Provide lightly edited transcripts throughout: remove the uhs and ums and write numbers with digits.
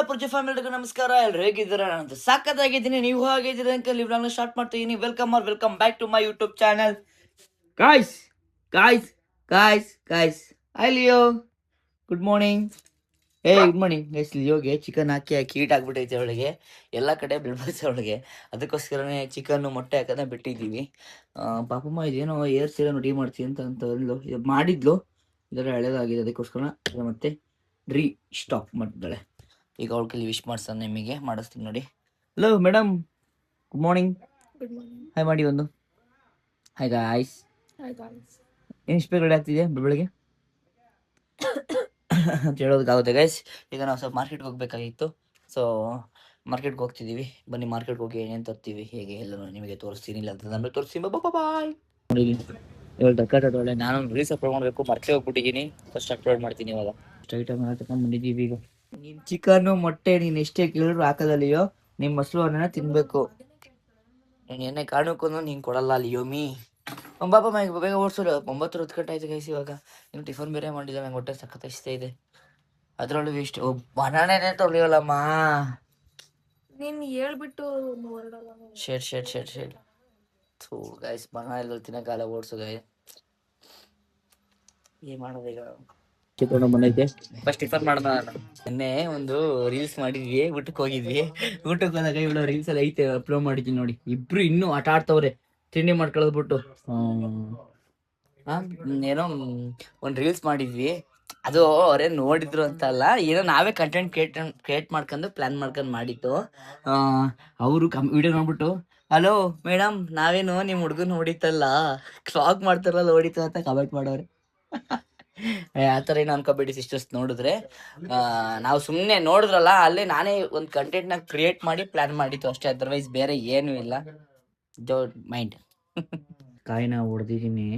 ಪೂರ್ಜೆ ಫ್ಯಾಮಿಲಿಗೂ ನಮಸ್ಕಾರ. ಎಲ್ಲರೂ ಹೇಗಿದ್ದೀರಾ? ನಾನು ಸಖತ್ತಾಗಿದ್ದೀನಿ. ನೀವು ಹೇಗಿದ್ದೀರಾ ಅಂತ ನಾನು ಸ್ಟಾರ್ಟ್ ಮಾಡ್ತಿದ್ದೀನಿ. Welcome back to my YouTube channel. Guys guys guys guys I Leo, good morning. Good morning guys. ಲಿಯೋಗೆ ಚಿಕನ್ ಹಾಕಿ ಹೀಟ್ ಆಗ್ಬಿಟ್ಟೈತೆ ಅವಳಿಗೆ. ಎಲ್ಲ ಕಡೆ ಬೆಳ್ಬೈತೆ ಅವಳಿಗೆ. ಅದಕ್ಕೋಸ್ಕರನೇ ಚಿಕನ್ ಮೊಟ್ಟೆ ಹಾಕೋದೇ ಬಿಟ್ಟಿದ್ದೀವಿ. ಪಾಪಮ್ಮ ಇದೇನೋ ಏರ್ ಸೀರೆ ರೆಡಿ ಮಾಡ್ತೀನಿ ಅಂತ ಮಾಡಿದ್ಲು. ಇದೆಲ್ಲ ಹಳೇದಾಗಿದೆ, ಅದಕ್ಕೋಸ್ಕರ ಮತ್ತೆ ಸ್ಟಾಪ್ ಮಾಡಿದ್ದಾಳೆ. ಈಗ ಅವಳ ಕೈಲಿ ವಿಶ್ ಮಾಡ್ಸೋಣ, ನಿಮಗೆ ಮಾಡಿಸ್ತೀನಿ ನೋಡಿ. Hello madam, good morning. Good morning. Hi ಮಾಡಿ ಒಂದು. Hi guys. Hi guys. ಏನು ಇಷ್ಟು ಬೇಗ ರೆಡಿ ಆಗ್ತಿದೆ ಬೆಳಗ್ಗೆ ಅಂತ ಹೇಳೋದಕ್ಕಾಗುತ್ತೆ ಗೈಸ್. ಈಗ ನಾವು ಸ್ವಲ್ಪ ಮಾರ್ಕೆಟ್ಗೆ ಹೋಗ್ಬೇಕಾಗಿತ್ತು. ಸೊ ಮಾರ್ಕೆಟ್ಗೆ ಹೋಗ್ತಿದ್ದೀವಿ. ಬನ್ನಿ ಮಾರ್ಕೆಟ್ಗೆ ಹೋಗಿ ಏನೇನು ತರ್ತೀವಿ ಹೇಗೆ ಎಲ್ಲ ನಿಮಗೆ ತೋರಿಸ್ತೀನಿ. ಇಲ್ಲ ಅಂತ ನಮಗೆ ತೋರಿಸ್ತೀನಿ. ಬಾಯ್. ಇವಾಗ ತಕ್ಕ ಒಳ್ಳೆ ನಾನು ರೀಲ್ಸ್ ಅಪ್ಲೋಡ್ ಮಾಡಬೇಕು, ಮರ್ತೇ ಹೋಗ್ಬಿಟ್ಟಿದ್ದೀನಿ. ಫಸ್ಟ್ ಅಪ್ಲೋಡ್ ಮಾಡ್ತೀನಿ ಇವಾಗ. ಐಟಮ್ ಎಲ್ಲ ತಗೊಂಡು ಬಂದಿದ್ದೀವಿ. ಈಗ ನೀನು ಚಿಕನ್ನು ಮೊಟ್ಟೆ ನೀನು ಎಷ್ಟೇ ಕೇಳಿದ್ರು ಹಾಕೋದಲ್ಲಿಯೋ. ನಿಮ್ಮ ಮೊಸರು ಅನ್ನನ ತಿನ್ಬೇಕು. ನೀನು ಏನೇ ಕಾರಣಕ್ಕೂ ನೀನು ಕೊಡಲ್ಲ ಲಿಯೋಮಿ. ಬಾಬಾ ಬೇಗ ಓಡಿಸೋರು. 9:10 ಗಂಟೆ ಆಯ್ತು ಗೈಸ್. ಇವಾಗ ಇನ್ನು ಟಿಫನ್ ಬೇರೆ ಮಾಡಿಲ್ಲ. ನಂಗೆ ಹೊಟ್ಟೆ ಸಖತ್ ಇಷ್ಟ ಇದೆ. ಅದರಲ್ಲೂ ಇಷ್ಟು ಬನಾನೇನೆ ತೊಳಿಯೋಲ್ಲಮ್ಮ. ನೀನು ಹೇಳ್ಬಿಟ್ಟು ಶೇಡ್ ಥೂ ಗೈಸ್, ಬನಾನ ಎಲ್ಲ ತಿನ್ನೋಕ್ಕಾಗಲ್ಲ. ಓಡಿಸು ಗಾಯ, ಏನು ಮಾಡೋದೀಗ? ಚಿತ್ರಾನ್ನ ಬಂದೈತೆ. ಫಸ್ಟ್ ಟಿಫನ್ ಮಾಡೋಣ. ನಿನ್ನೆ ಒಂದು ರೀಲ್ಸ್ ಮಾಡಿದ್ವಿ, ಊಟಕ್ಕೆ ಹೋಗಿದ್ವಿ. ಊಟಕ್ಕೆ ಹೋದಾಗ ಇವಳು ರೀಲ್ಸ್ ಎಲ್ಲ ಐತೆ, ಅಪ್ಲೋಡ್ ಮಾಡಿದ್ವಿ ನೋಡಿ. ಇಬ್ರು ಇನ್ನೂ ಆಟ ಆಡ್ತವ್ರೆ, ತಿಂಡಿ ಮಾಡ್ಕೊಳ್ಳೋದ್ಬಿಟ್ಟು. ಏನೋ ಒಂದು ರೀಲ್ಸ್ ಮಾಡಿದ್ವಿ. ಅದು ಅವರೇ ನೋಡಿದ್ರು ಅಂತ ಅಲ್ಲ, ಏನೋ ನಾವೇ ಕಂಟೆಂಟ್ ಕ್ರಿಯೇಟ್ ಮಾಡ್ಕೊಂಡು ಪ್ಲಾನ್ ಮಾಡ್ಕೊಂಡು ಮಾಡಿತ್ತು. ಅವರು ವಿಡಿಯೋ ನೋಡ್ಬಿಟ್ಟು, ಹಲೋ ಮೇಡಮ್, ನಾವೇನು ನಿಮ್ಮ ಹುಡುಗನ ಹೊಡಿತಲ್ಲ, ಕ್ಲಾಗ್ ಮಾಡ್ತಾರಲ್ಲ ಹೊಡಿತು ಅಂತ ಕಮೆಂಟ್ ಮಾಡೋರೆ. ಆ ಥರ ಏನು ಅನ್ಕೋಬೇಡಿ ಸಿಸ್ಟರ್ಸ್. ನೋಡಿದ್ರೆ ನಾವು ಸುಮ್ಮನೆ ನೋಡಿದ್ರಲ್ಲ, ಅಲ್ಲೇ ನಾನೇ ಒಂದು ಕಂಟೆಂಟ್ನ ಕ್ರಿಯೇಟ್ ಮಾಡಿ ಪ್ಲಾನ್ ಮಾಡಿತ್ತು ಅಷ್ಟೇ. ಅದರ್ವೈಸ್ ಬೇರೆ ಏನೂ ಇಲ್ಲ. Don't mind. ಕಾಯಿನ ಹೊಡೆದಿದ್ದೀನಿ.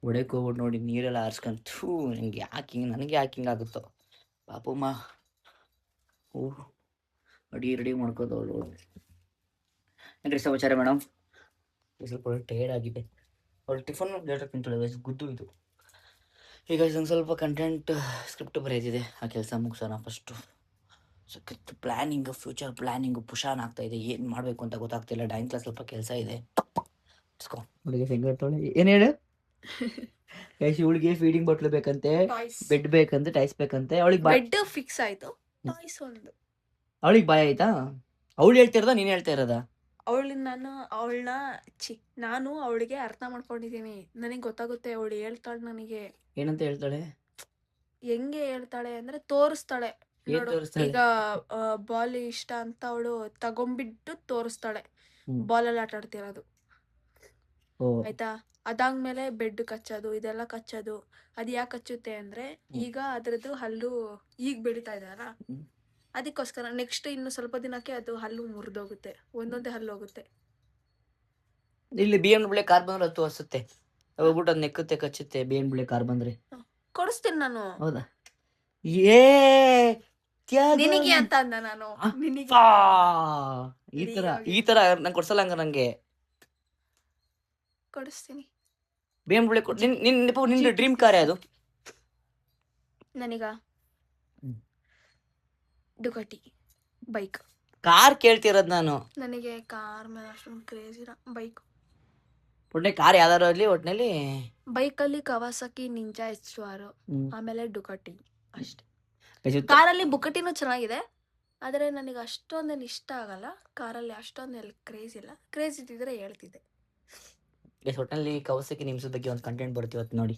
ಹೊಡೆಯಕ್ಕೆ ಹೋಗ್ಬಿಟ್ಟು ನೋಡಿ ನೀರೆಲ್ಲ ಆರಿಸ್ಕೊಂಡು ನನಗೆ ಯಾಕೆ ಆಗುತ್ತೋ ಪಾಪಮ್ಮ. ರೆಡಿ ಮಾಡ್ಕೋದವಳು. ಏನ್ರಿ ಸಮಾಚಾರ ಮೇಡಮ್? ಸ್ವಲ್ಪ ಟೈರ್ಡ್ ಆಗಿದೆ. ಅವಳು ಟಿಫನ್ ಲೇಟಾಗಿ ತಿಂತಾಳೆ, ಗುದ್ದು ಇದು. ಈಗ ಒಂದು ಸ್ವಲ್ಪ ಕಂಟೆಂಟ್ ಸ್ಕ್ರಿಪ್ಟ್ ಬರೆಯೋದಿದೆ, ಆ ಕೆಲಸ ಮುಗಿಸೋಣ ಫಸ್ಟು. ಸಖತ್ ಪ್ಲ್ಯಾನಿಂಗು, ಫ್ಯೂಚರ್ ಪ್ಲ್ಯಾನಿಂಗು ಪುಷಾನ್ ಆಗ್ತಾಯಿದೆ. ಏನು ಮಾಡಬೇಕು ಅಂತ ಗೊತ್ತಾಗ್ತಿಲ್ಲ. ಡ್ರಾಯಿಂಗ್ ಕ್ಲಾಸ್ ಸ್ವಲ್ಪ ಕೆಲಸ ಇದೆ. ಹುಡುಗಿ ಫಿಂಗರ್ ತೊಳೆ. ಏನು ಹೇಳು ಗೈಸ್, ಇವಳಿಗೆ ಫೀಡಿಂಗ್ ಬಾಟ್ಲು ಬೇಕಂತೆ, ಬೆಡ್ ಬೇಕಂತೆ, ಟೈಸ್ ಬೇಕಂತೆ. ಅವಳಿಗೆ ಬೆಡ್ ಫಿಕ್ಸ್ ಆಯ್ತು, ಟಾಯ್ಸ್ ಒಂದು. ಅವಳಿಗೆ ಭಯ ಆಯ್ತಾ? ಅವಳು ಹೇಳ್ತಿರೋದಾ ನೀನು ಹೇಳ್ತಾ ಇರೋದಾ? ನಾನು ಅವಳಿಗೆ ಅರ್ಥ ಮಾಡ್ಕೊಂಡಿದ್ದೀನಿ. ನನಗೆ ಗೊತ್ತಾಗುತ್ತೆ ಅವಳು ಹೇಳ್ತಾಳೆ ನನಗೆ. ಏನಂತ ಹೇಳ್ತಾಳೆ? ಹೆಂಗೆ ಹೇಳ್ತಾಳೆ ಅಂದ್ರೆ ತೋರಿಸ್ತಾಳೆ. ಈಗ ಬಾಲ್ ಇಷ್ಟ ಅಂತ ಅವಳು ತಗೊಂಡ್ಬಿಟ್ಟು ತೋರಿಸ್ತಾಳೆ. ಬಾಲಲ್ಲಿ ಆಟ ಆಡ್ತಿರೋದು ಆಯ್ತಾ. ಅದಾದ್ಮೇಲೆ ಬೆಡ್ ಕಚ್ಚೋದು, ಇದೆಲ್ಲ ಕಚ್ಚೋದು. ಅದು ಯಾಕೆ ಕಚ್ಚುತ್ತೆ ಅಂದ್ರೆ ಈಗ ಅದ್ರದ್ದು ಹಲ್ಲು ಈಗ ಬೆಳೀತಾ ಇದೆಯಲ್ಲ, ಅದಕ್ಕೋಸ್ಕರ. ನೆಕ್ಸ್ಟ್ ಇನ್ನು ಸ್ವಲ್ಪ ದಿನಕ್ಕೆ ಅದು ಹಲ್ಲು ಮುರಿದೋಗುತ್ತೆ, ಒಂದೊಂದೇ ಹಲ್ಲು ಹೋಗುತ್ತೆ. ಇಲ್ಲಿ BMW ಕಾರ್ ಬಂದ್ರೆ ಅದು ಅನ್ಸುತ್ತೆ, ಹೋಗ್ಬಿಟ್ಟು ಅದು ನೆಕ್ಕುತ್ತೆ, ಕಚ್ಚುತ್ತೆ. BMW ಕಾರ್ ಬಂದ್ರೆ ಕೊಡಿಸ್ತೀನಿ ನಾನು. ಹೌದಾ? ನಿನಗೆ ಅಂತ ಅಂದ ನಾನು. ಈ ತರ ನಂಗೆ ಕೊಡ್ಸಲ್ಲ ಹಂಗ. ನಂಗೆ ಕೊಡಿಸ್ತೀನಿ. BMW ನಿನ್ನ ಡ್ರೀಮ್ ಕಾರ್ ಯಾವುದು? ನನಗ ಡುಕಾಟಿ ಬೈಕ್. ಕಾರ್ ಕೇಳ್ತಿರೋದು ನಾನು. ನನಗೆ ಕಾರ್ ಮೇಲೆ ಅಷ್ಟೊಂದು ಕ್ರೇಜ್ ಇಲ್ಲ. ಬೈಕ್ ಒಟ್ಟೆ ಕಾರ್ ಯಾವ್ದಾರು ಇರಲಿ, ಒಟ್ಟಿನಲ್ಲಿ ಬೈಕಲ್ಲಿ ಕವಾಸಕಿ ನಿಂಜಾ HR, ಆಮೇಲೆ ಡುಕಾಟಿ ಅಷ್ಟೇ. ಕಾರಲ್ಲಿ ಬುಕಟಿನೂ ಚೆನ್ನಾಗಿದೆ, ಆದರೆ ನನಗೆ ಅಷ್ಟೊಂದೇನು ಇಷ್ಟ ಆಗಲ್ಲ. ಕಾರಲ್ಲಿ ಅಷ್ಟೊಂದು ಕ್ರೇಜ್ ಇಲ್ಲ. ಕ್ರೇಜ್ ಇದ್ದಿದ್ರೆ ಹೇಳ್ತಿದ್ದೆ. ಒಟ್ಟಿನಲ್ಲಿ ಕವಾಸಕಿ ನಿಮ್ಸ್ ಬಗ್ಗೆ ಒಂದು ಕಂಟೆಂಟ್ ಬರುತ್ತೆ ಇವತ್ತು ನೋಡಿ.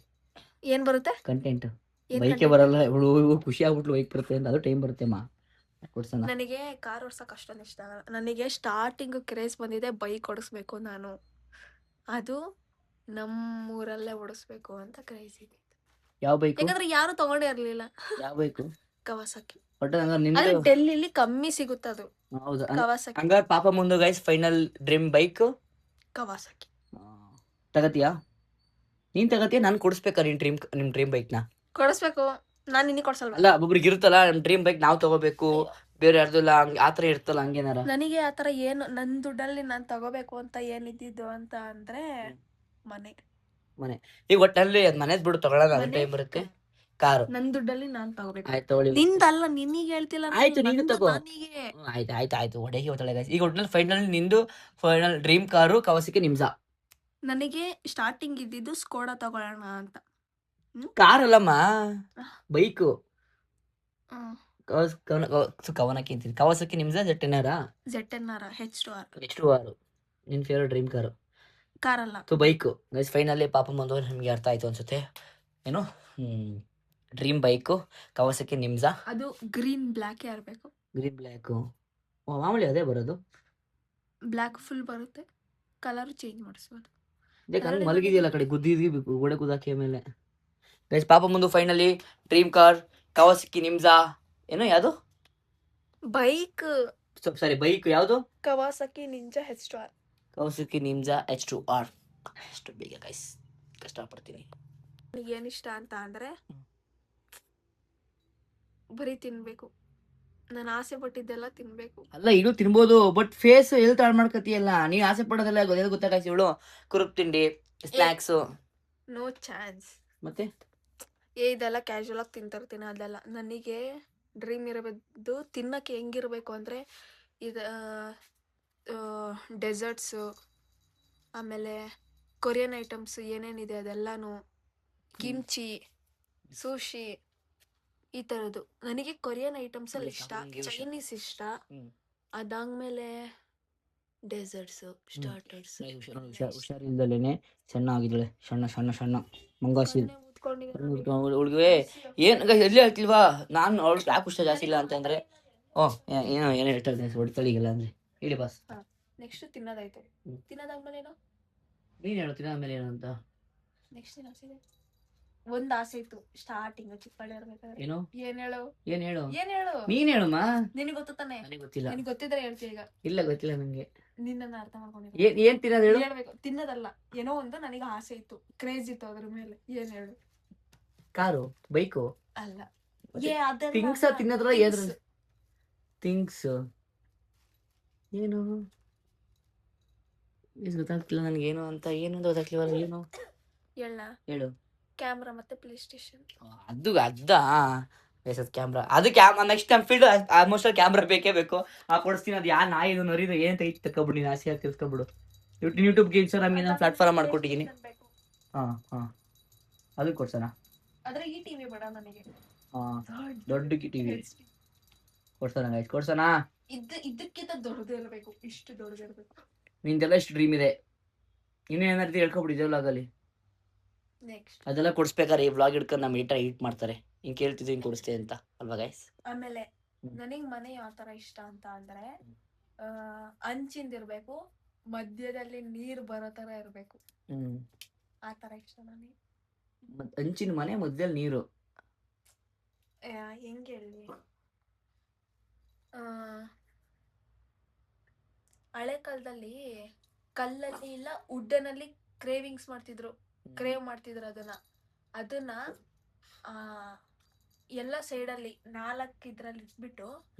ಏನ್ ಬರುತ್ತೆ ಕಂಟೆಂಟ್? ಬೈಕೆ ಬರಲ್ಲ ಇವಳು, ಖುಷಿ ಆಗ್ಬಿಟ್ಲು ಬೈಕ್ ಬರುತ್ತೆ ಅಂತ. ಅದು ಟೈಮ್ ಬರುತ್ತೆ ಮಾ ಕೊಡ್ಸೋಣ. ನನಗೆ ಕಾರ್ ಓಡ್ಸಕ್ ಅಷ್ಟೊಂದು ಇಷ್ಟ ಆಗಲ್ಲ. ನನಗೆ ಸ್ಟಾರ್ಟಿಂಗ್ ಕ್ರೇಜ್ ಬಂದಿದೆ ಬೈಕ್ ಓಡಿಸ್ಬೇಕು ನಾನು. ಅದು ನಮ್ಮೂರಲ್ಲೇ ಓಡಿಸ್ಬೇಕು ಅಂತ ಕ್ರೇಜ್ ಇದೆ. ಯಾವ ಬೈಕ್? ಯಾಕಂದ್ರೆ ಯಾರು ತಗೊಂಡೇ ಇರ್ಲಿಲ್ಲ. ಯಾವ ಬೈಕು? ಕವಾಸಕಿ. ಡೆಲ್ಲಿಲಿ ಕಮ್ಮಿ ಸಿಗುತ್ತೆ ಅದು. ಹೌದಾ? ಕವಾಸಕಿ. ಹಂಗಾರೆ ಪಾಪ ಮುಂದೆ guys final dream bike Kawasaki. ತಗತಿಯಾ? ನೀನ್ ತಗತಿಯಾ? ನಾನು ಕೊಡಿಸ್ಬೇಕಾ ನಿಮ್ ಡ್ರೀಮ್ ಬೈಕ್ ನ? ಕೊಡಿಸ್ಬೇಕು. ನಾನು ನಿನಗೆ ಕೊಡ್ಸಲ್ವಾ? ಅಲ್ಲ, ಒಬ್ರಿಗೆ ಇರುತ್ತಲ್ಲ ನಮ್ ಡ್ರೀಮ್ ಬೈಕ್ ನಾವು ತಗೋಬೇಕು, ಬೇರೆ ಯಾರ್ದಿಲ್ಲ, ಆತರ ಇರ್ತಲ್ಲ ಹಂಗೇನಾರ? ನನಗೆ ಆತರ ಏನು ನನ್ನ ದುಡ್ಡಲ್ಲಿ ನಾನು ತಗೋಬೇಕು ಅಂತ ಏನಿದ್ದು ಅಂತ ಅಂದ್ರೆ ಮನೆ. ಈಗ ಒಟ್ಟಲ್ಲಿ ಅದ್ ಮನೆದ್ ಬಿಡು, ತಗೊಳ್ಳೋಣ. ಅದು ಟೈಮ್ ಬರುತ್ತೆ. ಕಾರು. ನನ್ ದುಡ್ಡಲ್ಲಿ ನಾನ್ ತಗೋಬೇಕು. ಆಯ್ತು ತಗೊಳ್ಳಿ. ನಿಂದಲ್ಲ, ನಿನಗೆ ಹೇಳ್ತಿಲ್ಲ ನಾನು, ಆಯ್ತು ನೀನು ನಂದು ತಗೋ. ನನಗೆ. ಆಯ್ತು ಒಡೆಗೆ ಹೋಗ್ತಾಳೆ guys. ಈಗ ಒಟ್ಟಿನಲ್ಲಿ ಫೈನಲ್ ನಿಂದು ಫೈನಲ್ ಡ್ರೀಮ್ ಕಾರು ಕವಾಸಕಿ ನಿಮ್ಸಾ. ನನಗೆ ಸ್ಟಾರ್ಟಿಂಗ್ ಇದ್ದಿದ್ದು ಸ್ಕೋಡಾ ತಗೊಳ್ಳೋಣ ಅಂತ. ಕಾರ್ ಅಲ್ಲಮ್ಮ, ಬೈಕು. ಹ್ಮ್. ಕವನಕ್ಕೆ ಅಂತೀನಿ. Kawasaki ನಿಮ್ಸಾ ZNR ZNR H2R. H2R ನಿನ್ ಫೇವ್ರೆಟ್ ಡ್ರೀಮ್ ಕಾರು. ಕಾರಲ್ಲ, ಬೈಕು ಗೈಸ್. ಫೈನಲಿ ಪಾಪ ಬಂದು ನಿಮ್ಗೆ ಅರ್ಥ ಆಯ್ತು ಅನ್ಸುತ್ತೆ ಏನು. ಡ್ರೀಮ್ ಬೈಕು ಕವಾಸಕಿ ನಿಮ್ಸಾ. ಅದು ಗ್ರೀನ್ ಬ್ಲ್ಯಾಕ್ ಇರಬೇಕು. ಗ್ರೀನ್ ಬ್ಲ್ಯಾಕು ಮಾಮೂಲಿ ಅದೇ ಬರೋದು. ಬ್ಲ್ಯಾಕ್ ಫುಲ್ ಬರುತ್ತೆ, ಕಲರ್ ಚೇಂಜ್ ಮಾಡಿಸ್ಬೋದು. ನಂಗೆ ಮಲಗಿದೆಯಲ್ಲ ಕಡೆ ಗುದ್ದಿದ್ವಿ ಗೋಡೆ ಕುದಾಕಿ ಮೇಲೆ ಗೈಸ್. ಪಾಪ ಮುಂದೆ ಫೈನಲಿ ಡ್ರೀಮ್ ಕಾರ್ ಕವಾಸಕಿ ನಿಮ್ಸಾ ಏನೋ ಯಾವುದು ಬೈಕ್. ಸಾರಿ ಬೈಕ್ ಯಾವುದು? Kawasaki Ninja H2R. ಕವಾಸಕಿ ನಿಮ್ಸಾ H2R. ಅಷ್ಟು ಬೇಗ ಗೈಸ್ ಕಷ್ಟಪಡ್ತೀನಿ. ನನಗೆ ಏನಿಷ್ಟ ಅಂತ ಅಂದ್ರೆ ಬರೀ ತಿನ್ಬೇಕು. ನಾನು ಆಸೆ ಪಟ್ಟಿದ್ದೆಲ್ಲ ತಿನ್ಬೇಕು. ಅಲ್ಲ ಇದು ತಿನ್ಬೋದು, ಬಟ್ ಫೇಸ್ ಎಲ್ಲಿ ಹಾಳು ಮಾಡ್ಕತಿಯಲ್ಲ ನೀನ್. ಆಸೆ ಪಡೋದೆಲ್ಲ ಗೊತ್ತಾಗೈತಿ ಇವಳು. ಕುರುಪ್ ತಿಂಡಿ, ಸ್ನ್ಯಾಕ್ಸು. No chance. ಮತ್ತೆ ಇದೆಲ್ಲ ಕ್ಯಾಶುವಲ್ ಆಗಿ ತಿಂತಿರ್ತೀನಿ. ಅದೆಲ್ಲ ನನಗೆ ಡ್ರೀಮ್ ಇರಬೇಕು. ತಿನ್ನಕ್ಕೆ ಹೆಂಗಿರ್ಬೇಕು ಅಂದರೆ ಇದು ಡೆಸರ್ಟ್ಸು, ಆಮೇಲೆ ಕೊರಿಯನ್ ಐಟಮ್ಸ್ ಏನೇನಿದೆ ಅದೆಲ್ಲನೂ, ಕಿಮ್ಚಿ, ಸುಶಿ, ಈ ಥರದ್ದು. ನನಗೆ ಕೊರಿಯನ್ ಐಟಮ್ಸಲ್ಲಿ ಇಷ್ಟ, ಚೈನೀಸ್ ಇಷ್ಟ. ಅದಾದ್ಮೇಲೆ ಡೆಸರ್ಟ್ಸು, ಸ್ಟಾರ್ಟರ್ಸ್. ಹುಷಾರಿಲ್ದಲೇನೆ ಸಣ್ಣ ಆಗಿದ್ದಾಳೆ. ಸಣ್ಣ ಮಂಗಾಸಿ ಹುಡುಗೇ. ಏನು ಎಲ್ಲಿ ಹೇಳ್ತಿಲ್ವಾ ನಾನು ಅವಳು ಯಾಕೆ ಹುಷಾರು ಜಾಸ್ತಿ ಇಲ್ಲ ಅಂತಂದ್ರೆ ಏನೋ ಹೇಳ್ತಾರೆ ಹೊಡ್ತಳಿಗೆಲ್ಲ ಅಂದ್ರೆ ಹೇಳಿ ಬಾಸ್. ನೆಕ್ಸ್ಟ್ ತಿನ್ನೋದಾಯ್ತು. ತಿನ್ನೋದಾದ್ಮೇಲೆ ಏನೋ ನೀನ್ ಹೇಳು ತಿನ್ನೋದ್ಮೇಲೆ ಏನು ಅಂತ. ನೆಕ್ಸ್ಟ್ ಒಂದು ಆಸೆ ಇತ್ತು ಸ್ಟಾರ್ಟಿಂಗ್ ಚಿಕ್ಕಳ್ಳಿ ಇರ್ಬೇಕಾದ್ರೆ. ಏನು? ಏನ್ ಹೇಳು ನೀನ್ ಹೇಳಮ್ಮ. ನಿನಗೆ ಗೊತ್ತು ತಾನೆ? ನನಗೆ ಗೊತ್ತಿಲ್ಲ. ನಿನಗೆ ಗೊತ್ತಿದ್ರೆ ಹೇಳ್ತೀಯ ಈಗ. ಇಲ್ಲ ಗೊತ್ತಿಲ್ಲ ನಂಗೆ. ನಿನ್ನನ್ನು ಅರ್ಥ ಮಾಡ್ಕೊಂಡಿಲ್ಲ. ಏನ್ ತಿನ್ನೋದು ಹೇಳು. ಹೇಳ್ಬೇಕು. ತಿನ್ನೋದಲ್ಲ, ಏನೋ ಒಂದು ನನಗೆ ಆಸೆ ಇತ್ತು, ಕ್ರೇಜ್ ಇತ್ತು ಅದ್ರ ಮೇಲೆ. ಏನ್ ಹೇಳು? ಕಾರು, ಬೈಕು ಅಲ್ಲ. ಥಿಂಗ್ಸ್ ತಿನ್ನೋದ್ರ ಏನ್ರ ಥಿಂಗ್ಸ್ ಏನು ಗೊತ್ತಾಗ್ತಿಲ್ಲ ನನಗೆ ಏನು ಅಂತ. ಏನು ಗೊತ್ತಾಗ್ಲಿಲ್ಲ ಏನು ಹೇಳು. ಕ್ಯಾಮ್ರಾ ಮತ್ತೆ ಪ್ಲೇ ಸ್ಟೇಷನ್. ಅದು ಕ್ಯಾಮ್ರಾ. ಅದು next time field almost camera ಬೇಕೇ ಬೇಕು. ಕೊಡಿಸ್ತೀನಿ. ಅದು ಯಾರು ನಾಯಿ ಇದು ನರಿದು ಏನು ತೈತಿ ತಕೊಬಿಡಿ. ನೀನು ಆಸೆ ತಿಳ್ಕೊಬಿಡು. ಯೂಟ್ಯೂಬ್ಗೆ ಇನ್ಸ್ಟಾಗ್ರಾಮ್ ನಾನು ಪ್ಲಾಟ್ಫಾರ್ಮ್ ಮಾಡ್ಕೊಟ್ಟಿದ್ದೀನಿ. ಅದು ಕೊಡ್ಸೋಣ. ಆದ್ರೆ ಈ ಟಿವಿ ಬೇಡ ನನಗೆ. ದೊಡ್ಡ ಟಿವಿ ಕೊಡ್ಸೋಣ. ಇದಕ್ಕಿಂತ ದೊಡ್ಡದಿರ್ಬೇಕು, ಇಷ್ಟು ದೊಡ್ಡದಿರ್ಬೇಕು. ನಿಂದೆಲ್ಲ ಇಷ್ಟು ಡ್ರೀಮ್ ಇದೆ. ಇನ್ನೇನಾದ್ರು ಹೇಳ್ಕೊಬಿಟ್ಟಿದ್ದೇವಲ್ಲ ಆಗಲಿ. ನೆಕ್ಸ್ಟ್ ಅದೆಲ್ಲ ಕೊಡಿಸ್ಬೇಕಾರೆ ಈ ವ್ಲಾಗ್ ಹಿಡ್ಕೊಂಡು ನಮ್ಮ ಈಟ್ ಮಾಡ್ತಾರೆ. ಹಿಂಗೆ ಕೇಳ್ತಿದ್ದೆ ಹಿಂಗೆ ಕೊಡಿಸ್ತೆ ಅಂತ ಅಲ್ವಾ ಗೈಸ್. ಆಮೇಲೆ ನನಗೆ ಮನೆ ಯಾವ ತರ ಇಷ್ಟ ಅಂತ ಅಂದ್ರೆ ಅಂಚಿಂದಿರ್ಬೇಕು, ಮಧ್ಯದಲ್ಲಿ ನೀರು ಬರೋ ತರ ಇರ್ಬೇಕು. ಆ ತರ ಇಷ್ಟ ನನಗೆ. ಅಂಚಿನ ಮನೆ ಮಧ್ಯದಲ್ಲಿ ನೀರು ಹೆಂಗೆ ಹೇಳಿ. ಹಳೆ ಕಾಲದಲ್ಲಿ ಕಲ್ಲಲ್ಲಿ ಇಲ್ಲ ವುಡ್ಡನಲ್ಲಿ ಕ್ರೇವ್ ಮಾಡ್ತಿದ್ರು ಅದನ್ನ ಎಲ್ಲ ಸೈಡಲ್ಲಿ 4 ಇದ್ರಲ್ಲಿ ಇಟ್ಬಿಟ್ಟು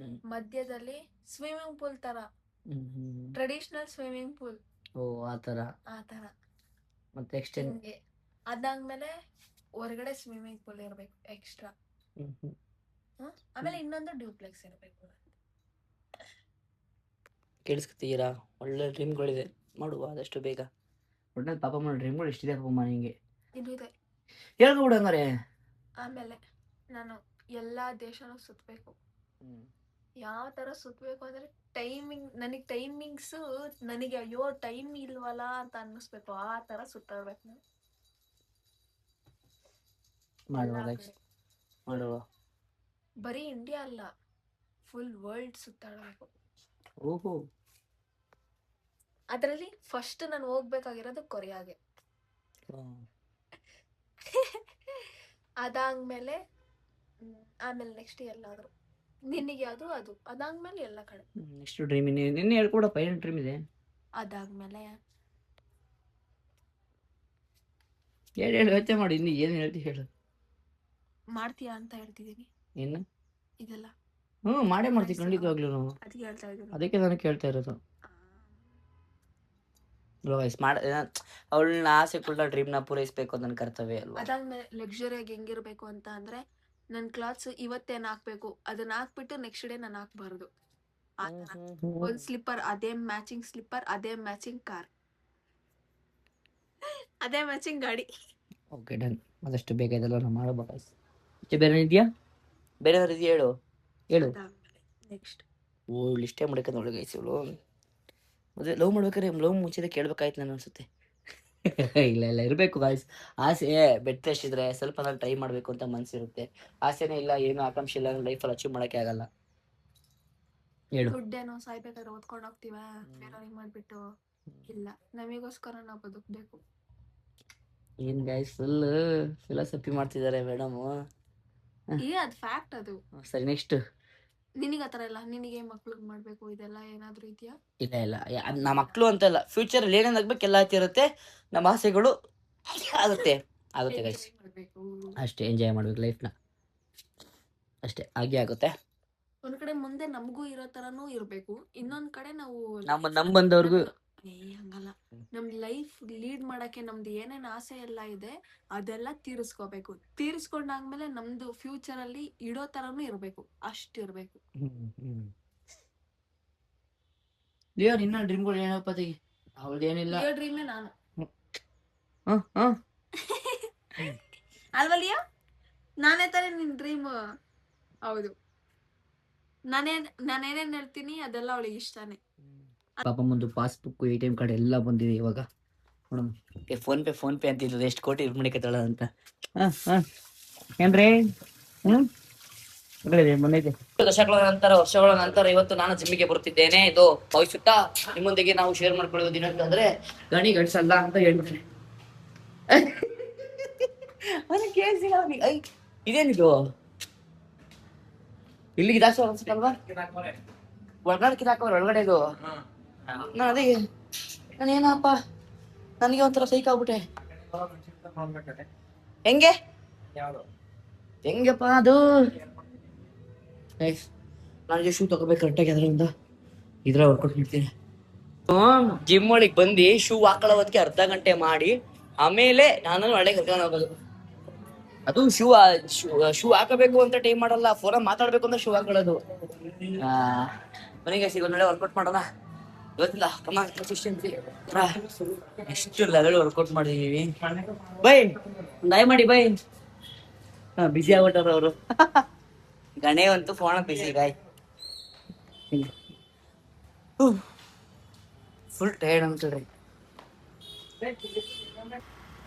ಮಧ್ಯದಲ್ಲಿ ಸ್ವಿಮ್ಮಿಂಗ್ ಪೂಲ್ ತರ, ಟ್ರೆಡಿಷನಲ್ ಸ್ವಿಮ್ಮಿಂಗ್ ಪೂಲ್. ಆ ತರ ಮತ್ತೆ ಎಕ್ಸ್ಟೆಂಡ್. ಅದಾದ್ಮೇಲೆ ಹೊರಗಡೆ ಸ್ವಿಮ್ಮಿಂಗ್ ಪೂಲ್ ಇರ್ಬೇಕು ಎಕ್ಸ್ಟ್ರಾ. ಆಮೇಲೆ ಇನ್ನೊಂದು ಡ್ಯೂಪ್ಲೆಕ್ಸ್ ಇರ್ಬೇಕು. ಕೇಳಿಸ್ಕೊತೀರಾ? ಒಳ್ಳೆ ಡ್ರೀಮ್ಗಳಿದೆ, ಮಾಡುವ ಆದಷ್ಟು ಬೇಗ. ಒಟ್ನಲ್ಲಿ ಪಾಪ ಮಾಡೋ ಡ್ರೀಮ್ಗಳು ಎಷ್ಟಿದೆ ಪಾಪ ನಿಂಗೆ. ಇನ್ನಿದೆ ಹೇಳ್ಕೊಬಿಡು ಹಂಗಾರೆ. ಆಮೇಲೆ ನಾನು ಎಲ್ಲಾ ದೇಶನೂ ಸುತ್ತಬೇಕು. ಯಾವ ತರ ಸುತ್ತಬೇಕು ಅಂದ್ರೆ ನನಗೆ ಟೈಮಿಂಗ್ಸ್ ನನಗೆ ಅಯ್ಯೋ ಟೈಮ್ ಇಲ್ವಲ್ಲ ಅಂತ ಅನ್ನಿಸ್ಬೇಕು. ಆ ತರ ಸುತ್ತಾಡ್ಬೇಕು ನಾನು. ಮಾಡುವ. ಬರೀ ಇಂಡಿಯಾ ಅಲ್ಲ, ಫುಲ್ ವರ್ಲ್ಡ್ ಸುತ್ತಾಡ್ಬೇಕು. ಓಹೋ. ಅದರಲ್ಲಿ ಫಸ್ಟ್ ನಾನು ಹೋಗ್ಬೇಕಾಗಿರೋದು ಕೊರಿಯಾಗೆ. ಅದಾದ್ಮೇಲೆ ನೆಕ್ಸ್ಟ್ ಎಲ್ಲಾದ್ರು. ನಿನಗೆ ಯಾವುದು? ಅದು ಅದಾದ್ಮೇಲೆ ಎಲ್ಲ ಕಡೆ. ನೆಕ್ಸ್ಟ್ ಡ್ರೀಮ್ ನಿನ್ನೆ ಹೇಳ್ಕೊಡಪ್ಪ. ಏನು ಡ್ರೀಮ್ ಇದೆ? ಅದಾದ್ಮೇಲೆ ಹೇಳು ಯೋಚನೆ ಮಾಡಿ. ಇನ್ನು ಏನು ಹೇಳ್ತಿ ಹೇಳು. ಮಾಡ್ತೀಯಾ ಅಂತ ಹೇಳ್ತಿದ್ದೀನಿ. ಏನು ಇದೆಲ್ಲ? ಮಾಡೇ ಮಾಡ್ತೀವಿ ಖಂಡಿತವಾಗ್ಲೂ. ಅದಕ್ಕೆ ಹೇಳ್ತಾ ಇದ್ದೀನಿ. ಅದಕ್ಕೆ ನಾನು ಕೇಳ್ತಾ ಇರೋದು. ಮಾಡ ಅವಳನ್ನ ಆಸೆಗಳನ್ನ ಡ್ರೀಮ್ನ ಪೂರೈಸ್ಬೇಕು ನನ್ನ ಕರ್ತವ್ಯ ಅಲ್ವಾ. ಅದಾದ್ಮೇಲೆ ಲಕ್ಸುರಿಯಾಗಿ ಹೆಂಗಿರ್ಬೇಕು ಅಂತ ಅಂದ್ರೆ ನನ್ ಕ್ಲಾತ್ಸ್ ಇವತ್ತೇನ್ ಹಾಕ್ಬೇಕು ಅದನ್ನ ಹಾಕ್ಬಿಟ್ಟು ನೆಕ್ಸ್ಟ್ ಡೇ ನಾನು ಹಾಕ್ಬಾರ್ದು. ಒಂದ್ ಸ್ಲಿಪ್ಪರ್ ಅದೇ ಮ್ಯಾಚಿಂಗ್ ಸ್ಲಿಪ್ಪರ್, ಅದೇ ಮ್ಯಾಚಿಂಗ್ ಕಾರ್, ಅದೇ ಮ್ಯಾಚಿಂಗ್ ಗಾಡಿ. Okay done. ಆದಷ್ಟು ಬೇಗ ಇದೆಲ್ಲ ನಾವು ಮಾಡಬೇಕು. ಇಷ್ಟೇ ಬೇರೆ ಇದೆಯಾ? ಬೇರೆ ಇದೆಯಾ? ಹೇಳು ಹೇಳು. ನೆಕ್ಸ್ಟ್ ಇಷ್ಟೇ ಮಾಡ್ಕೊಂಡು ಒಳಗೆ ಇವಳು ಮದುವೆ ಲವ್ ಮಾಡ್ಬೇಕಾದ್ರೆ ಲವ್ ಮುಂಚೆ ಕೇಳ್ಬೇಕಾಯ್ತು ನಾನು ಅನ್ಸುತ್ತೆ. ಇಲ್ಲ ಇಲ್ಲ ಇರಬೇಕು ಗಾಯ್ಸ್. ಆಸೆ ಬೆಟ್ಟಷ್ಟಿದ್ರೆ ಸ್ವಲ್ಪ ನಾನು ಟ್ರೈ ಮಾಡಬೇಕು ಅಂತ ಮನಸ್ಸಿರುತ್ತೆ. ಆಸೆನೇ ಇಲ್ಲ, ಏನು ಆಕಾಂಕ್ಷೆ ಇಲ್ಲ, ಲೈಫಲ್ಲಿ ಅಚೀವ್ ಮಾಡೋಕ್ಕೆ ಆಗಲ್ಲ. ಹೇಳು. ದುಡ್ಡೇನೋ ಸಾಯ್ಬೇಕಾದ್ರೆ ಓದ್ಕೊಂಡು ಹೋಗ್ತೀವ ಬೇರೆಯವ್ರಿಗೆ ಮಾಡ್ಬಿಟ್ಟು. ಇಲ್ಲ, ನಮಿಗೋಸ್ಕರ ನಾವು ಬದುಕಬೇಕು. ಏನ್ ಗಾಯ್ಸ್ ಫುಲ್ ಫಿಲಾಸಫಿ ಮಾಡ್ತಿದ್ದಾರೆ ಮೇಡಮ್. ಅದ್ ಫ್ಯಾಕ್ಟ್ ಅದು. ಸರಿ ನೆಕ್ಸ್ಟ್. ನಿನಗೆ ಆತರ ಇಲ್ಲ, ನಿನಗೆ ಮಕ್ಳಿಗೆ ಮಾಡ್ಬೇಕು ಇದೆಲ್ಲ ಏನಾದ್ರು ಇದೆಯಾ? ಇಲ್ಲ ಇಲ್ಲ, ನಮ್ಮ ಮಕ್ಕಳು ಅಂತಲ್ಲ, ಫ್ಯೂಚರಲ್ಲಿ ಏನೇನಾಗ್ಬೇಕು ಎಲ್ಲ ಇರುತ್ತೆ. ನಮ್ಮ ಆಸೆಗಳು ಆಗುತ್ತೆ ಆಗುತ್ತೆ ಗೈಸ್. ಅಷ್ಟೇ ಎಂಜಾಯ್ ಮಾಡ್ಬೇಕು ಲೈಫ್ನ, ಅಷ್ಟೇ ಹಾಗೆ ಆಗುತ್ತೆ. ಒಂದ್ ಕಡೆ ಮುಂದೆ ನಮಗೂ ಇರೋ ತರಾನು ಇರ್ಬೇಕು, ಇನ್ನೊಂದ್ ಕಡೆ ನಾವು ನಮ್ ಬಂದವ್ರಿಗೂ ಹಂಗಲ್ಲ. ನಮ್ ಲೈಫ್ ಲೀಡ್ ಮಾಡಕ್ಕೆ ನಮ್ದು ಏನೇನ್ ಆಸೆ ಎಲ್ಲ ಇದೆ ಅದೆಲ್ಲ ತೀರಿಸ್ಕೋಬೇಕು. ತೀರಿಸ್ಕೊಂಡಾದ್ಮೇಲೆ ನಮ್ದು ಫ್ಯೂಚರ್ ಅಲ್ಲಿ ಇಡೋ ತರಾನು ಇರ್ಬೇಕು, ಅಷ್ಟಿರ್ಬೇಕು. ಲಿಯೋ ನಿನ್ನ ಡ್ರೀಮ್ಗಳು ಏನಪ್ಪ? ಅವಳದೇನಿಲ್ಲ, ಡ್ರೀಮೇ ನಾನು ಅಲ್ವಾ ಲಿಯೋ? ನಾನೇ ತಾನೇ ನಿನ್ ಡ್ರೀಮ್. ಹೌದು, ನಾನೇನೇನ್ ಹೇಳ್ತೀನಿ ಅದೆಲ್ಲ ಅವಳಿಗೆ ಇಷ್ಟಾನೆ. ಪಾಪ ಮುಂದೆ ಪಾಸ್ಬುಕ್, ATM ಕಾರ್ಡ್ ಎಲ್ಲ ಬಂದಿದೆ ಇವಾಗ. ನೋಡೋಣ, ಫೋನ್ ಪೇ ಅಂತಿದ್ರು ಎಷ್ಟು ಕೋಟಿ ಮಣಿಕತ್ತಳ ಅಂತ. ಏನ್ರಿ ಬಂದೈತೆ. ವರ್ಷಗಳ ನಂತರ ಇವತ್ತು ನಾನು ಜಿಮ್ಮಿಗೆ ಬರುತ್ತಿದ್ದೇನೆ. ಇದು ಭವಿಷ್ಯತ್ತ ನಿಮ್ಮೊಂದಿಗೆ ನಾವು ಶೇರ್ ಮಾಡ್ಕೊಳ್ಳೋದು ದಿನಕ್ಕಂದ್ರೆ ಗಣಿ ಗಡಿಸಲ್ಲ ಅಂತ ಹೇಳ್ಬಿಟ್ರೆ ಇದೇನಿದು ಇಲ್ಲಿಗೆ ಜಾಸ್ತಿ ಅನ್ಸುತ್ತಲ್ವಾ? ಒಳಗಡೆ ಕಿರಾಕವ್ರ ಒಳಗಡೆ ಇದು. ನಾನು ಅದೇ ನಾನೇನಪ್ಪ ನನಗೆ ಒಂಥರ ಸೈಕ್ ಆಗ್ಬಿಟ್ಟೆ. ಹೆಂಗಪ್ಪ ಅದು? ನನಗೆ ಶೂ ತಗೋಬೇಕು ಕರೆಕ್ಟಾಗಿ, ಅದರಿಂದ ಇದ್ರ ವರ್ಕೌಟ್ ಮಾಡ್ತೀನಿ. ಜಿಮ್ ಒಳಗೆ ಬಂದು ಶೂ ಹಾಕೊಳ್ಳೋದಕ್ಕೆ ಅರ್ಧ ಗಂಟೆ ಮಾಡಿ ಆಮೇಲೆ ನಾನು ಒಳ್ಳೆ ಕರ್ಕೊಂಡು ಹೋಗೋದು. ಅದು ಶೂ ಹಾಕಬೇಕು ಅಂತ ಟೈಮ್ ಮಾಡಲ್ಲ, ಫೋನ ಮಾತಾಡ್ಬೇಕು ಅಂತ ಶೂ ಹಾಕೊಳ್ಳೋದು. ಮನೆಗೆ ಸಿಗೋ ನಾಳೆ ವರ್ಕೌಟ್ ಮಾಡೋಣ. ಗೊತ್ತಿಲ್ಲ ಕನ್ಸಿಸ್ಟೆನ್ಸಿ ಎಷ್ಟು ಲೆವೆಲ್ ವರ್ಕೌಟ್ ಮಾಡಿದೀವಿ. ಬೈ ದಯ ಮಾಡಿ ಬೈ. ಬಿಸಿ ಆಗ್ಬಿಟ್ಟಾರ ಅವರು. ಗಣೆ ಅಂತೂ ಫೋನ್ ಬಿಸಿ ಗಾಯ್, ಫುಲ್ ಟೈರ್ಡ್ ಅನ್ಸಲ್ರಿ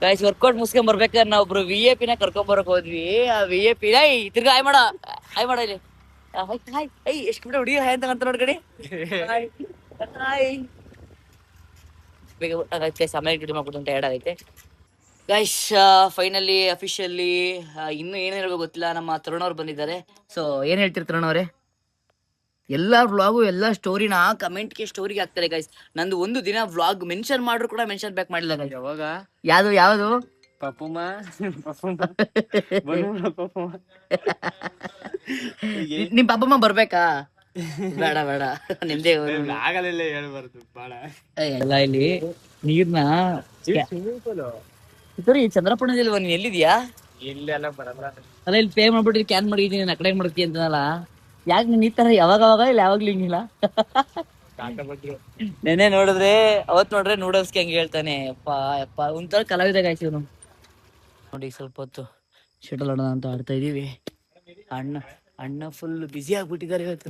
ಗೈಸ್. ವರ್ಕೌಟ್ ಮುಗಿಸ್ಕೊಂಡ್ ಬರ್ಬೇಕಾದ್ರೆ ನಾವು ಒಬ್ರು VIP ನ ಕರ್ಕೊಂಬರಕ್ ಹೋದ್ವಿ. ಆ VIP ತಿರ್ಗಾ ಹಾಯ್ ಮಾಡ ಇಲ್ಲಿ ಎಷ್ಟು ಬಿಟ್ಟ ಹುಡುಗಿ ಹಾಯ್ ಅಂತ ನೋಡ್ಕಡಿ. ಸಮಯ ಗಿಡ ಮಾಡ್ಬಿಟ್ಟು ಟೈರ್ಡ್ ಆಗೈತೆ ಗೈಸ್. ಫೈನಲಿ ಅಫಿಷಿಯಲಿ ಇನ್ನೂ ಏನು ಹೇಳ್ಬೇಕು ಗೊತ್ತಿಲ್ಲ, ನಮ್ಮ ತರುಣ್ ಅವ್ರು ಬಂದಿದ್ದಾರೆ. ಸೊ ಏನ್ ಹೇಳ್ತೀರಿ ತರುಣ್ ಅವರೇ? ಎಲ್ಲ ವ್ಲಾಗು ಎಲ್ಲ ಸ್ಟೋರಿನ ಕಮೆಂಟ್ಗೆ ಸ್ಟೋರಿಗೆ ಹಾಕ್ತಾರೆ ಗೈಸ್. ನಂದು ಒಂದು ದಿನ ವ್ಲಾಗ್ ಮೆನ್ಷನ್ ಮಾಡ್ರು ಕೂಡ ಮೆನ್ಷನ್ ಬ್ಯಾಕ್ ಮಾಡಿಲ್ಲ ಗೈಸ್. ಯಾವಾಗ ಯಾವುದು ನಿಮ್ ಪಾಪಮ್ಮ ಬರ್ಬೇಕಾ? ಬೇಡ ಬೇಡ, ನಿಮ್ದೇ ಎಲ್ಲ ಇಲ್ಲಿ ನೀರ್ನ ಚಂದ್ರಪುಣದಲ್ವಾ? ನೀನ್ ಎಲ್ಲಿದ್ಯಾ? ಅಲ್ಲ ಇಲ್ಲಿ ಪೇ ಮಾಡ್ಬಿಟ್ಟು ಕ್ಯಾನ್ ಮಾಡಿದೀನಿ, ಆ ಕಡೆ ಮಾಡ್ತೀನಿ ಅಂತನಲ್ಲ. ಯಾಕೆ ನೀನ್ ಈ ತರ ಯಾವಾಗ ಇಲ್ಲ ಯಾವಾಗ್ಲೂ ಹಿಂಗಿಲ್ಲ? ನೆನೆ ನೋಡಿದ್ರೆ ಅವತ್ ನೋಡ್ರೆ ನೂಡಲ್ಸ್ಗೆ ಹಂಗೆ ಹೇಳ್ತಾನೆ. ಯಪ್ಪ ಒಂಥರ ಕಲಾವಿದ ಗಾಯ್ತೀವಿ ನಾವು. ನೋಡಿ ಸ್ವಲ್ಪ ಹೊತ್ತು ಶಟಲ್ ಆಡೋಣ ಅಂತ ಆಡ್ತಾ ಇದೀವಿ. ಅಣ್ಣ ಫುಲ್ ಬಿಸಿ ಆಗ್ಬಿಟ್ಟಿದ್ದಾರೆ ಇವತ್ತು.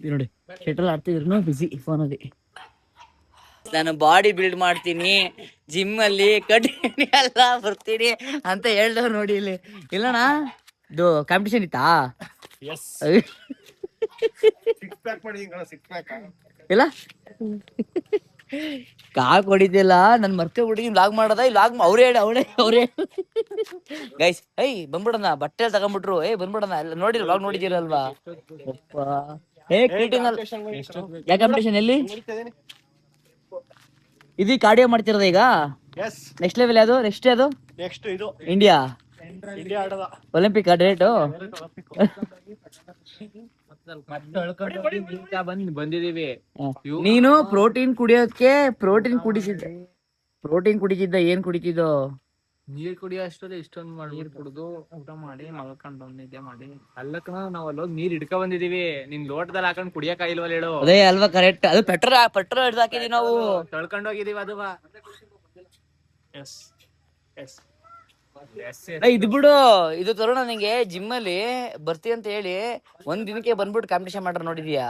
ನೋಡಿ ಶಟಲ್ ಆಡ್ತಿದ್ರು ಬಿಸಿ ಫೋನಲ್ಲಿ. ನಾನು ಬಾಡಿ ಬಿಲ್ಡ್ ಮಾಡ್ತೀನಿ, ಜಿಮ್ ಅಲ್ಲಿ ಕಟ್ಟಿನಿ ಎಲ್ಲ ಬರ್ತೀನಿ ಅಂತ ಹೇಳ್ದವ್ ನೋಡಿ ಇಲ್ಲಿ. ಇಲ್ಲಣ್ಣ ಇದು ಕಾಂಪಿಟೇಷನ್ ಇತ್ತಾ? ಇಲ್ಲ ಕಾಕ್ ಹೊಡಿತಿಲ್ಲ, ನನ್ ಮರ್ತೆ ಹುಡುಗಿ ಲಾಗ್ ಮಾಡದ ಅವ್ರೇ ಗೈಸ್. ಬಂದ್ಬಿಡೋಣ, ಬಟ್ಟೆ ತಗೊಂಡ್ಬಿಟ್ರು. ಬಂದ್ಬಿಡೋಣ, ನೋಡಿ ಲಾಗ್ ನೋಡಿದಿರಲ್ವಾ? ಯಾವ ಕಾಂಪಿಟೇಷನ್ ಎಲ್ಲಿ ಇದು? ಕಾರ್ಡಿಯೋ ಮಾಡ್ತಿರೋದ ಈಗ? ನೆಕ್ಸ್ಟ್ ಲೆವೆಲ್ ಯಾವುದು? ನೆಕ್ಸ್ಟ್ ಯಾವುದು? India Olympic date? ಬಂದಿದೀವಿ. ನೀನು ಪ್ರೋಟೀನ್ ಕುಡಿತಿದ್ದ ಏನ್ ಕುಡಿತಿದ್ದೋ? ನೀರ್ ಕುಡಿಯೋ ಅಷ್ಟರಲ್ಲಿ ಇಷ್ಟೊಂದು ಮಾಡಿ ನೀರ್ ಕುಡಿದು ಊಟ ಮಾಡಿ ಮಲ್ಕೊಂಡು ನಿದ್ದೆ ಮಾಡಿ ಅಲ್ಲಕ್ಕ ನಾವ್ ಅಲ್ಲೋಗಿ ನೀರ್ ಹಿಡ್ಕ ಬಂದಿದೀವಿ. ನಿನ್ ಲೋಟದಲ್ಲಿ ಹಾಕೊಂಡ್ ಕುಡಿಯಕ್ ಆಗಿಲ್ವಲ್ಲ ಹೇಳು. ಅದೇ ಅಲ್ವಾ ಕರೆಕ್ಟ್. ಅದು ಪೆಟ್ರೋಲ್ ಹಿಡ್ದು ಹಾಕಿದೀವಿ ನಾವು. ತೊಳ್ಕೊಂಡ್ ಹೋಗಿದೀವಿ ಅದು. ಇದು ಬಿಡು, ಇದು ತರುಣ ನಿಂಗೆ ಜಿಮ್ ಅಲ್ಲಿ ಬರ್ತಿ ಅಂತ ಹೇಳಿ ಒಂದ್ ದಿನಕ್ಕೆ ಬಂದ್ಬಿಟ್ಟು ಕಾಂಪಿಟೇಷನ್ ಮಾಡ್ರ ನೋಡಿದ್ಯಾ?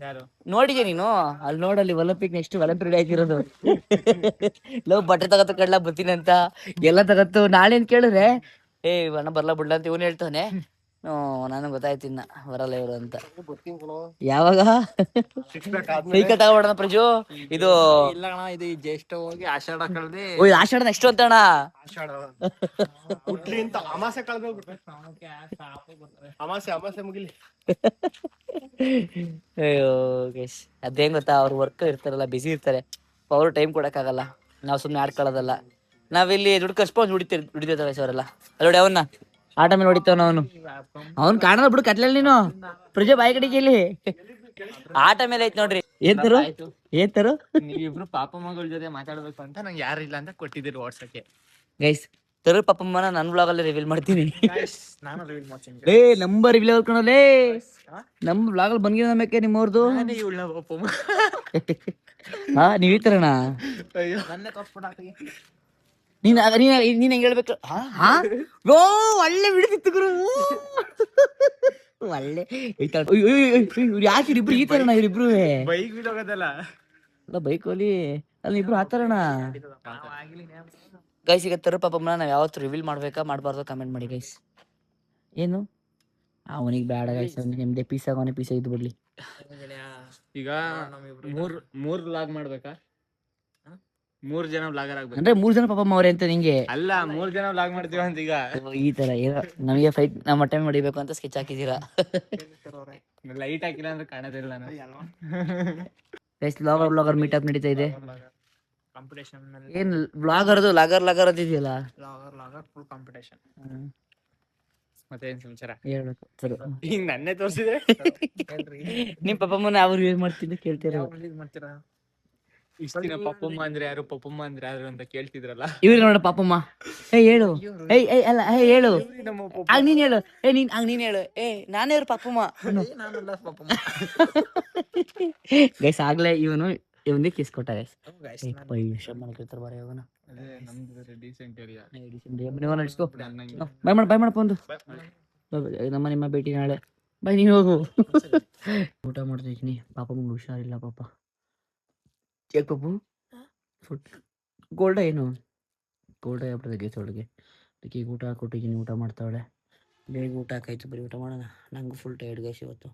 ಯಾರು ನೋಡಿದ್ಯಾ ನೀನು? ಅಲ್ಲಿ ನೋಡಲ್ಲಿ ಒಲಿಂಪಿಕ್ ನೆಕ್ಸ್ಟ್ ಒಲಿಂಪಿಕ್ ಆಯ್ತಿರೋದು. ಲವ್ ಬಟ್ಟೆ ತಗತ್ತ ಕಡ್ಲ ಬರ್ತೀನಿ ಅಂತ ಎಲ್ಲ ತಗತ್ತು. ನಾಳೆ ಅಂತ ಕೇಳಿದ್ರೆ ಅಣ್ಣ ಬರ್ಲಾ ಬಿಡ್ಲ ಅಂತ ಇವನು ಹೇಳ್ತಾನೆ. ನನಗೆ ಗೊತ್ತಾಯ್ತಿನ್ನ ಬರಲ್ಲ ಇವರು ಅಂತ. ಯಾವಾಗ ಸೈಕಲ್ ತಗೋಬೇಡ ಪ್ರಜು. ಇದು ಇಲ್ಲ ಅಣ್ಣ, ಇದು ಜ್ಯೇಷ್ಠ ಹೋಗಿ ಆಷಾಢ ಕಳ್ದಿ. ಆಷಾಢ ನೆಕ್ಸ್ಟ್ ಅಂತ ಅಣ್ಣ. ಆಷಾಢ ಹುಟ್ಲಿ ಅಂತ ಅಮಾಸೆ ಕಳ್ದೋಗ್ಬಿಟ್ರೆ ಅಮಾಸೆ ಮುಗಿಲಿ. ಅಯ್ಯೋ ಗೈಸ್, ಅದೇನ್ ಗೊತ್ತಾ, ಅವ್ರು ವರ್ಕ್ ಇರ್ತಾರಲ್ಲ, ಬಿಸಿ ಇರ್ತಾರೆ, ಅವ್ರು ಟೈಮ್ ಕೊಡಕ್ಕಾಗಲ್ಲ. ನಾವು ಸುಮ್ನೆ ಆಡ್ಕೊಳ್ಳೋದಲ್ಲ. ನಾವಿಲ್ಲಿ ದುಡ್ಡು ಕಸ್ಕೊಂಡು ದುಡಿತೇವೆ ಅವರೆಲ್ಲ. ಅಲ್ಲೋಡಿ ಅವನ್ನ ಆಟ ಮೇಲೆ ಹೊಡಿತಾವ. ಅವ್ನ್ ಕಾಣಲ್ಲ ಬಿಡು ಕತ್ಲಲ್ಲಿ. ನೀನು ಪ್ರಜೆ ಬಾಯಿ ಕಡೆಗೆ ಇಲ್ಲಿ ಆಟ ಮೇಲೆ ಐತ್ ನೋಡ್ರಿ. ಏನ್ ತರು ನೀವಿಬ್ರು ಪಾಪ ಮಗಳ ಜೊತೆ ಮಾತಾಡ್ಬೇಕು ಅಂತ ನಂಗೆ ಯಾರು ಇಲ್ಲ ಅಂತ ಕೊಟ್ಟಿದ್ದೀರಿ ವಾಟ್ಸಪ್ಗೆ. ಗೈಸ್, ತರು ಪಾಪಮ್ಮನ ನನ್ ಬ್ಲಾಗ್ ಅಲ್ಲಿ ರಿವೀಲ್ ಮಾಡ್ತೀನಿ. ನಾನು ರಿವೀಲ್ ಮಾಡ್ತೀನಿ. ನಂಬರ್ ರಿವೀಲ್ ಹೇಳ್ಕೊಳಲೇ. ನಮ್ ಬ್ಲಾಗ್ ಅಲ್ಲಿ ಬಂದಿರೋ ನಮ್ಮಕ್ಕೆ ನಿಮ್ಮವ್ರದ್ದು. ಹಾ, ನೀವ್ ಈ ತರನಾ? ನೀನ್ ಹೆಂಗ್ ಹೇಳ್ಬೇಕು? ಒಳ್ಳೆ ಬಿಡ್ತಿತ್ತು ಗುರು. ಒಳ್ಳೆ ಯಾಕೆ ಇಬ್ರು ಈ ತರಣ? ಇವ್ರಿಬ್ರು ಬೈಕ್ ಬಿಡೋಗದಲ್ಲ, ಬೈಕ್ ಅಲ್ಲಿ ಅಲ್ಲಿ ಇಬ್ರು ಆ ತರಣ. ಗೈಸ್, ಈಗ ತರು ಪಾಪಮ್ಮನ ನಾವ್ ಯಾವತ್ತು ರಿವೀಲ್ ಮಾಡ್ಬೇಕಾ ಮಾಡ್ಬಾರ್ದು ಕಮೆಂಟ್ ಮಾಡಿ ಗೈಸ್. ಏನು ಅವನಿಗೆ ಬೇಡ ಗೈಸ್, ನಿಮ್ದೆ ಪೀಸ್ ಆಗೋನೆ ಪೀಸ್ ಇದ್ದು ಬಿಡ್ಲಿ. ಈಗ ಮೂರ್ ವ್ಲಾಗ್ ಮಾಡ್ಬೇಕಾ? 3 ಜನ ವ್ಲಾಗರ್ ಆಗ್ಬೇಕು ಅಂದ್ರೆ 3 ಜನ ಪಾಪಮ್ಮ ಅವ್ರೆ ಅಂತ ನಿಂಗೆ? ಅಲ್ಲ, 3 ಜನ ವ್ಲಾಗ್ ಮಾಡ್ತೀವಿ ಅಂತ. ಈಗ ಈ ತರ ಏನೋ ನಮಗೆ ಫೈಟ್ ನಮ್ಮ ಟೈಮ್ ಹೊಡಿಬೇಕು ಅಂತ ಸ್ಕೆಚ್ ಹಾಕಿದೀರಾ. ಲೈಟ್ ಹಾಕಿಲ್ಲ ಅಂದ್ರೆ ಕಾಣೋದಿಲ್ಲ ನಾನು. ಗೈಸ್, ಬ್ಲಾಗರ್ ಮೀಟಪ್ ನಡೀತಾ ಇದೆ. ಕಾಂಪಿಟೇಷನ್ ಏನ್ ಲಾಗರ್ ಅಂತಿದೆಯಲ್ಲ, ಲಾಗರ್ ಫುಲ್ ಕಾಂಪಿಟೇಷನ್. ಮತ್ತೆ ಏನ್ ಸಮಾಚಾರ ಹೇಳ್ಬೇಕು ಸರ್. ಹಿಂಗ್ ನನ್ನೇ ತೋರ್ಸಿದೆ. ನಿಮ್ ಪಪ್ಪಮ್ಮನ ಅವ್ರು ಯೂಸ್ ಮಾಡ್ತಿದ್ದು ಕೇಳ್ತೀರಾ? ಇಷ್ಟ ದಿನ ಪಪ್ಪಮ್ಮ ಅಂದ್ರೆ ಯಾರು ಅಂತ ಕೇಳ್ತಿದ್ರಲ್ಲ, ಇವ್ರು ನೋಡ ಪಾಪಮ್ಮ. ಹೇಳು. ಅಲ್ಲ ಹೇಳು. ಆಗ ನೀನ್ ಹೇಳು. ನೀನ್ ಹೇಳು. ನಾನೇ ಅವ್ರ ಪಾಪಮ್ಮ. ಗೈಸ್, ಆಗ್ಲೇ ಇವನಿಗೆ ಕಿಸ್ ಕೊಟ್ಟ ಗೈಸ್. ಮಾಡ್ಕೊಳ್ತಾರ ಬಾರ ಇವನ. ಬಾಯ್ ಮಾಡಪ್ಪ ಒಂದು. ನಿಮ್ಮ ಭೇಟಿ ನಾಳೆ. ಬಾಯ್, ನೀನು ಹೋಗು. ಊಟ ಮಾಡ್ತಿದ್ದೀನಿ. ಪಾಪಮ್ಮಂಗೆ ಹುಷಾರಿಲ್ಲ ಪಾಪ. ಯಾಕೆ ಪಾಪು? ಫುಡ್ ಗೋಲ್ಡ ಏನು ಗೋಲ್ಡ ಆಗ್ಬಿಡ್ತದೆ ಗೈಸ್ ಒಳಗೆ. ಅದಕ್ಕೆ ಊಟ ಕೊಟ್ಟಿದ್ದೀನಿ, ಊಟ ಮಾಡ್ತಾವಳೆ. ಬೇಗ ಊಟ ಹಾಕಾಯ್ತು, ಬರೀ ಊಟ ಮಾಡೋಣ. ನಂಗೆ ಫುಲ್ ಟೈರ್ಡ್ ಗೈಸ್ ಇವತ್ತು.